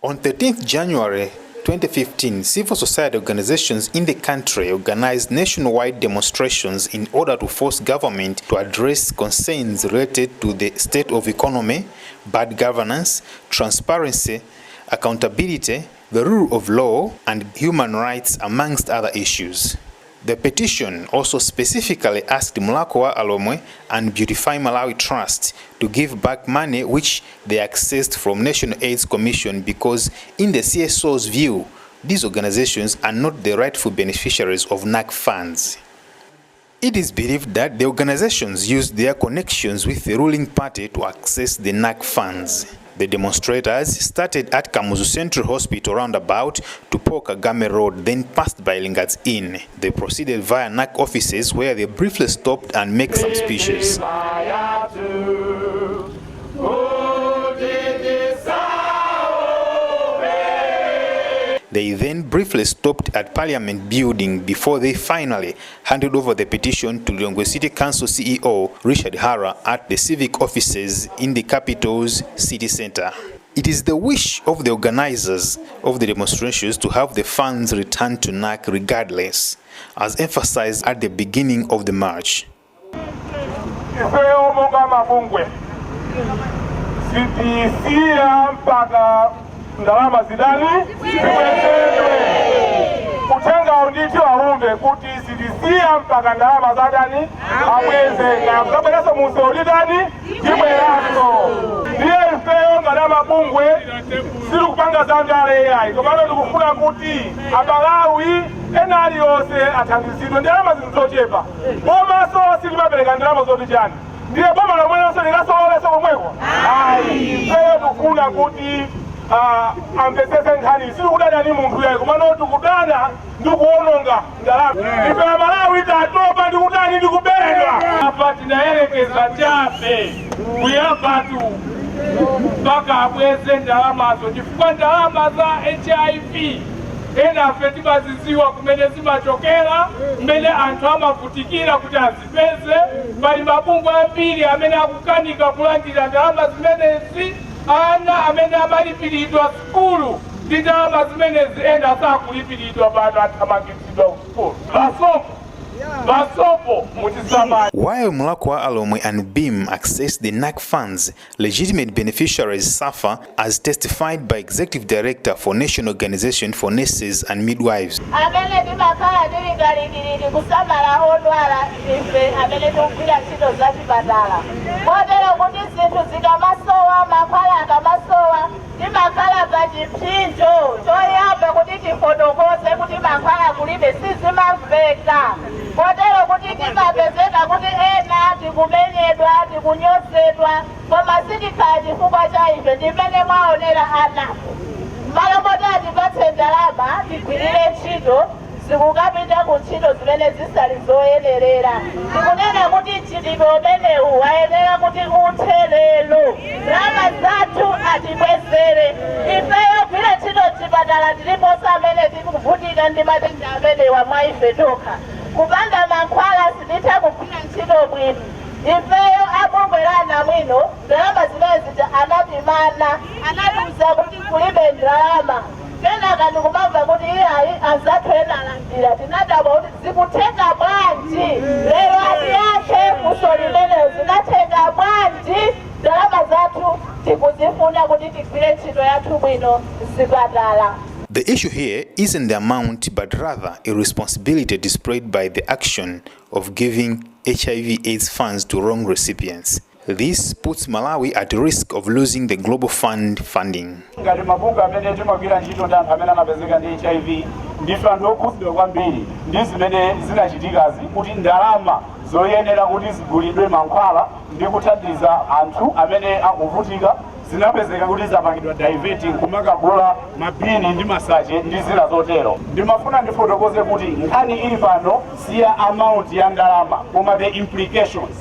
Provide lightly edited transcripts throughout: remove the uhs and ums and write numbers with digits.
On 13th January 2015, civil society organizations in the country organized nationwide demonstrations in order to force government to address concerns related to the state of economy, bad governance, transparency, accountability, the rule of law, and human rights, amongst other issues. The petition also specifically asked Malawi Alomwe and Beautify Malawi Trust to give back money which they accessed from National AIDS Commission because, in the CSOs' view, these organizations are not the rightful beneficiaries of NAC funds. It is believed that the organizations used their connections with the ruling party to access the NAC funds. The demonstrators started at Kamuzu Central Hospital roundabout to Poka Game Road, then passed by Lingat's Inn. They proceeded via NAC offices where they briefly stopped and made some speeches. They then briefly stopped at Parliament Building before they finally handed over the petition to Lilongwe City Council CEO Richard Hara at the civic offices in the capital's city center. It is the wish of the organizers of the demonstrations to have the funds returned to NAC regardless, as emphasized at the beginning of the march. Ndalama zidani ziwezeshwe kutenga unditi waumve kuti zidisia mpaka ndalama zadani amwezeka mkabeleza museolidani imweraso ndiye ifeyo ngana mabungwe siri kupanga zandale AI komano ndikufuna kuti Amalawi enali yose athandizidwe ndalama zilizochepa bomaso silimapereka ndalama zoti chani ndiye boma lomwe lonse likasoolesa komweko ayi ifeyo tikufuna kuti ambesese nkhani siri kudana ni munthu yayi komano tikudana ndikuononga ndalama ife Malawi tatopa ndikutani ndikubedwa apa tinayerekeza chape kuyapatu mpaka abweze ndalamazo chifukwa ndalama za HIV enafe tibaziziwa kumene zimachokera mmene anthu amavutikira kuti azipeze pali mabungwe ambiri amene akukanika kulandira ndalama zimenezi ana amene amalipiridwa skulu ndi ndalama zimenezi ena sakulipiridwa pano athamangitsidwa ku skulu basopo mutizamani. While Malawi Alomwe and BIM access the NAC funds, legitimate beneficiaries suffer, as testified by Executive Director for National Organization for Nurses and Midwives. Kotero kuti timapezeka kuti ena tikumenyedwa tikunyosedwa koma sitikhala chifukwa cha ife ndimene mwaonera ana malo moti atipatse ndalama tigwirire ntchito zikukapita ku ntchito zimene zisali zoyenerera tikunena kuti mchitidwe umenewu wayenera kuti uthe lero ndalama zathu atibwezere ifeyo gwira ntchito mchipatala tiliponso amene tikuvutika ndi matenda amenewa mwa ife tokha kupanda mankhwala sititha kugwira ntchito bwino ifeyo abungwerana mwino ndalama zimene anatimana anatiuza kuti kulibe ndalama kenaka ndikumamva kuti iyayi anzathu ena alandira tinadabwa kuti zikutheka bwanji lero ati yake funso limeneyo zinatheka bwanji ndalama zathu tikuzifuna kuti tigwire ntchito yathu bwino zipatala. The issue here isn't the amount, but rather a responsibility displayed by the action of giving HIV/AIDS funds to wrong recipients. This puts Malawi at risk of losing the Global Fund funding. zoyenera kuti zigulidwe mankhwala ndi kuthandiza anthu amene akuvutika zinapezeka kuti zapangidwa diverting kumakagula mabini ndi masache ndi zina zotero. Ndimafuna ndifotokoze kuti nkhani ili pano siya amount ya ndalama koma the implications.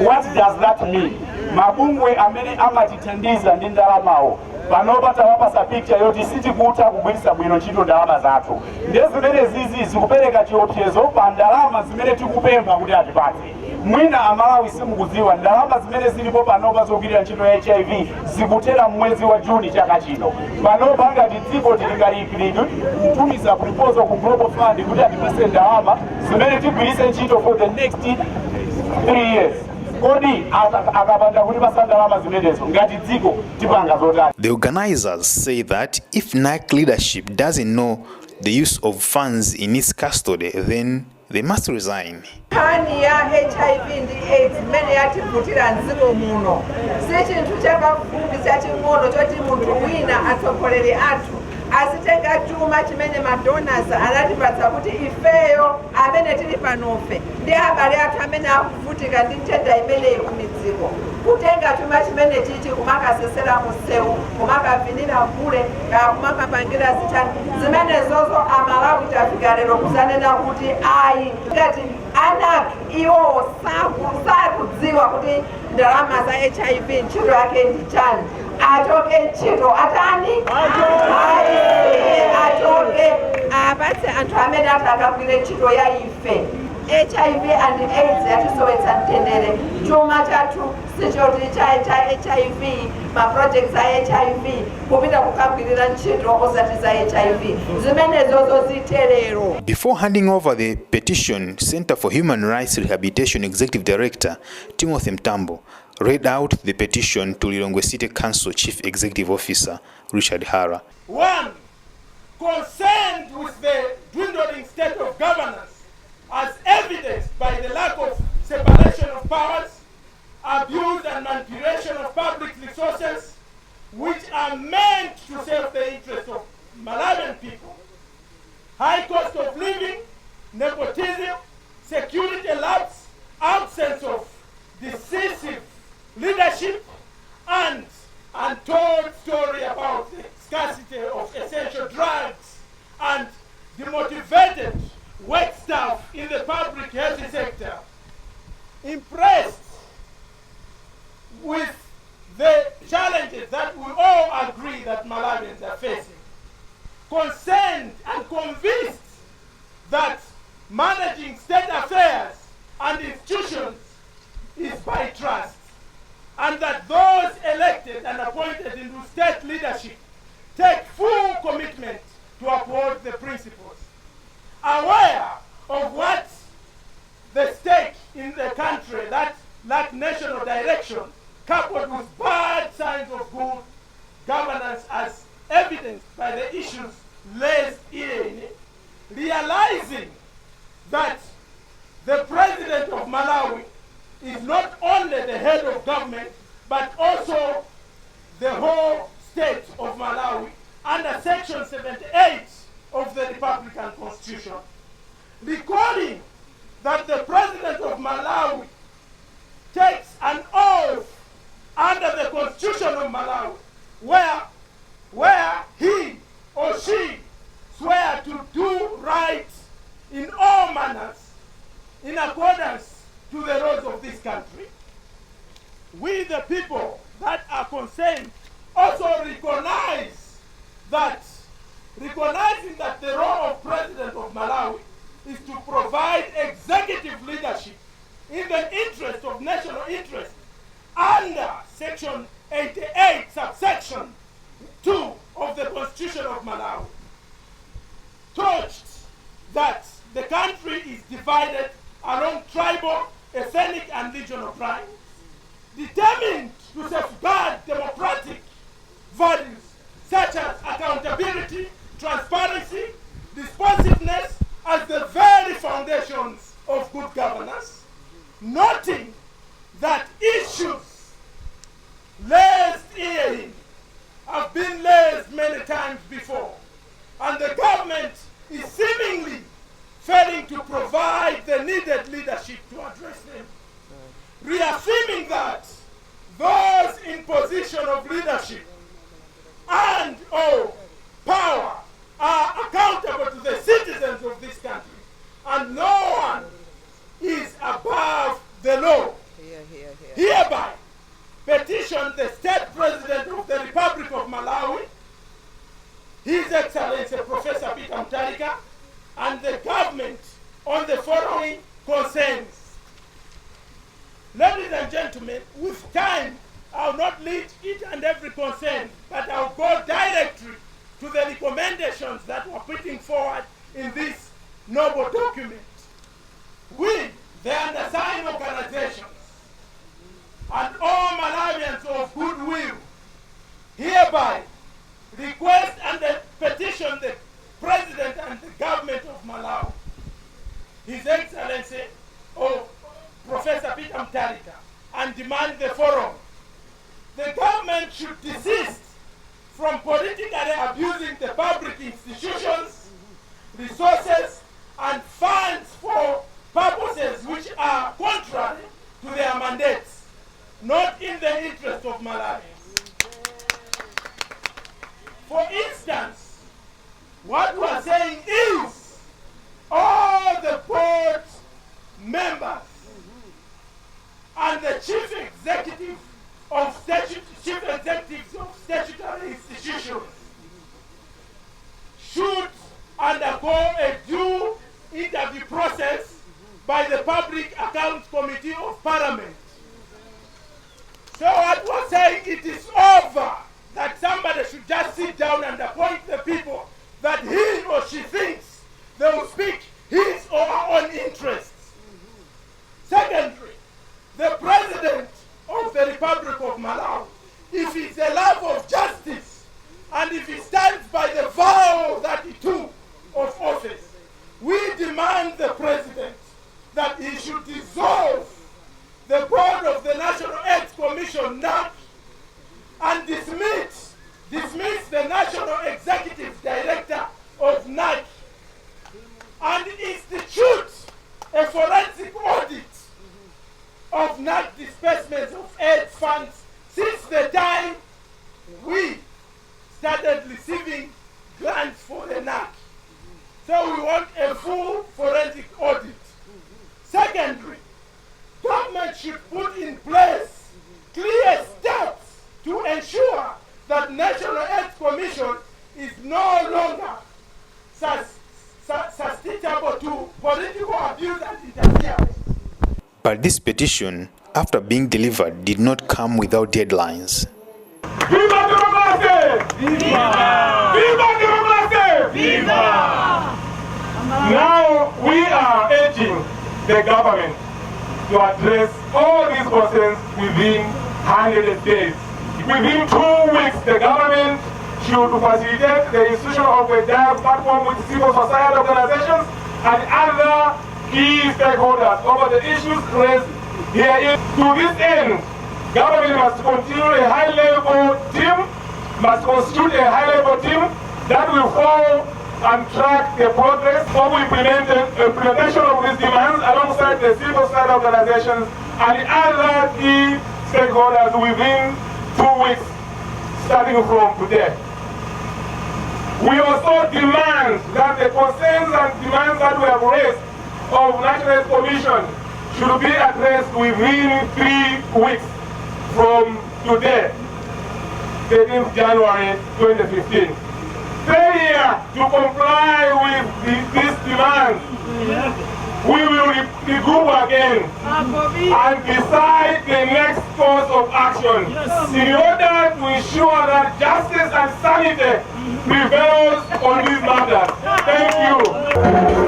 What does that mean? mabungwe amene amatithandiza ndi ndalamawo panopa tawapasa picture yoti sitikutha kugwiritsa bwino ntchito ndalama zathu. Ndiye zimene zizi zikupereka chiopsezo pa ndalama zimene tikupempha kuti atipatse. Mwina Amalawi simukudziwa ndalama zimene zilipo panopa zogwirira ntchito ya HIV zikutera mwezi wa Juni chaka chino. Panopa ngati dziko tilingalipiridwe kutumiza proposal ku Global Fund kuti atipatse ndalama zimene tigwiritse ntchito for the next 3 years. The organizers say that if NAC leadership doesn't know the use of funds in its custody, then they must resign. Hani ya HIV and AIDS mene yatiputira nziko muno. Si chinthu chakafupisa ching'ono choti munthu wina atsogoleri athu asitenga chuma chimene madonors anatipatsa kuti ifeyo amene tili panofe ndi abale athu amene akuvutika ndi nthenda imeneyi kumidziko kutenga chuma chimene chichi kumakasesera musewu kumakavinira kule kumakapangira zitani zimenezozo Amalawi tafika lero kusanena kuti ayi ngati anaki iwo sakudziwa kuti ndalama za HIV ntchito yake ndi chani atoke ntchito atani atoke apatse anthu amene atakagwire ntchito ya ife. HIV and AIDS yatisowetsa mtendere. Chuma chathu sichoti cha HIV maprojects a HIV kupita kukagwirira ntchito osati za HIV zimenezozo ziterero. Before handing over the petition, Center for Human Rights Rehabilitation Executive Director Timothy Mtambo read out the petition to Lilongwe City Council Chief Executive Officer Richard Hara. 1. Concerned with the dwindling state of governance as evidenced by the lack of separation of powers, abuse and manipulation of public resources which are meant to serve the interests of Malawian people, high cost of living, nepotism, security lapse, absence of decisive leadership, and untold story about the scarcity of essential drugs and demotivated work staff in the public health sector. Impressed with the challenges that we all agree that Malawians are facing. Concerned and convinced that managing state affairs and institutions is by trust, and that those elected and appointed into state leadership take full commitment to uphold the principles. Aware of what the stake in the country that lack national direction, coupled with bad signs of good governance as evidenced by the issues raised in, realizing that the President of Malawi is not only the head of government, but also the whole state of Malawi under Section 78 of the Republican Constitution. Recalling that the President of Malawi takes an oath under the Constitution of Malawi, where he or she swear to do right in all manners in accordance to the laws of this country. We, the people that are concerned, also recognizing that the role of President of Malawi is to provide executive leadership in the interest of national interest under Section 88, subsection 2 of the Constitution of Malawi. Touched that the country is divided along tribal, ethnic, and regional lines, determined to safeguard democratic values such as accountability, transparency, responsiveness as the very foundations of good governance, noting that issues raised herein have been raised many times before, and the government is seemingly failing to provide the needed leadership to address them. Reaffirming that those in position of leadership and or power are accountable to the citizens of this country, and no one is above the law. Hereby Ladies and gentlemen, with time, I'll not lead each and every concern, but I'll go directly to the recommendations that we're putting forward in this noble document. We, the undersigned organizations, and all Malawians of goodwill, hereby request and petition the President and the government of Malawi, His Excellency Professor Peter Mutharika, and demand the following. The government should desist from politically abusing the public institutions, resources, and funds for purposes which are contrary to their mandates, not in the interest of Malawi. For instance, what we are saying is all the board members and the chief executives of statutory institutions should undergo a due interview process by the Public Accounts Committee of Parliament. So what we're saying, it is over that somebody should just sit down and appoint the people that he or she thinks they will speak his or her own interests. Secondly, the President of the Republic of Malawi, if it's a love of justice and if he stands by the vow that he took of office, we demand the President that he should dissolve the board of the National AIDS Commission now and dismiss the National Executive Director of NAC and institute a forensic audit of NAC disbursements of AIDS funds since the time we started receiving grants for the NAC. So we want a full forensic audit. Secondly, government should put in place clear steps to ensure that National AIDS Commission is no longer susceptible to political abuse and interference. But this petition, after being delivered, did not come without deadlines. Viva democracy! Viva! Viva democracy! Viva! Now we are urging the government to address all these concerns within 100 days. Within 2 weeks, the government should facilitate the institution of a dialogue platform with civil society organizations and other key stakeholders over the issues raised here. To this end, government must constitute a high-level team that will follow and track the progress of implementation of these demands alongside the civil society organizations and the other key stakeholders within 2 weeks, starting from today. We also demand that the concerns and demands that we have raised of National Commission should be addressed within 3 weeks from today, 13th January 2015. Failure to comply with this demand, we will regroup again and decide the next course of action in order to ensure that justice and sanity prevails on these matters. Thank you.